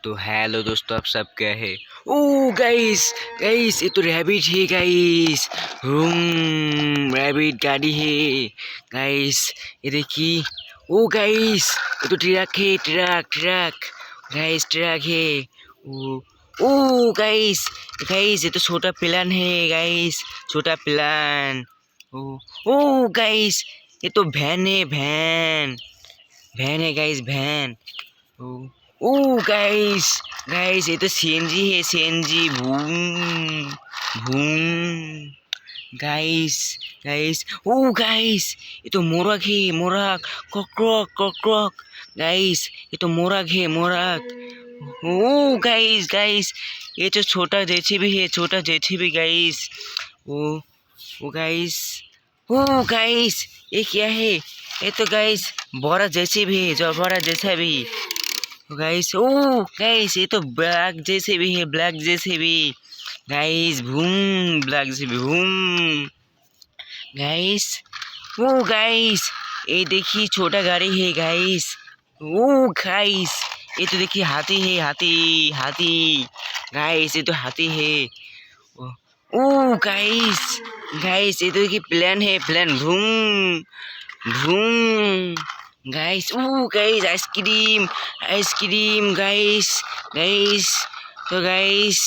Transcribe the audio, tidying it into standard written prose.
तो हेलो दोस्तों, आप सब क्या है। ओ गाइस, गाइस ये तो रैबिट है गाइस। रैबिट गाड़ी है गाइस। ये देखिए। ओ गाइस, ये तो ट्रक है, ट्रक ट्रक गाइस, ट्रक है। ओ ओ गाइस, गाइस ये तो छोटा प्लान है गाइस, छोटा प्लान। ओ ओ गाइस, ये तो वैन है, वैन वैन है guys, van. Oh oh guys, guys ये तो सीएनजी है, CNG. Boom boom guys, guys. Oh guys, ये तो मोरग है, मोरग। कॉकरॉक कॉकरॉक गाइस, ये तो मोरग है, मोरग। ओ गाइस, गाइस ये तो छोटा जेसीबी है, छोटा जेसीबी गाइस। ओ ओ गाइस, ओ गाइस ये क्या है। ये तो गाइस बड़ा जेसीबी है, जो बड़ा जैसा भी गाइस। ओ गाइस ये तो ब्लैक जैसे भी है, ब्लैक जैसे भी गाइस। भूम, ब्लैक जैसे भी भूम गाइस। ओ गाइस, ये देखिए छोटा गाड़ी है गाइस। ओ गाइस, ये तो देखिए हाथी है, हाथी हाथी गाइस, ये तो हाथी है। ओ ओ गाइस, गाइस ये तो देखिए प्लेन है, plane. Boom boom guys. Oh guys ice cream, ice cream guys, guys. तो गाइस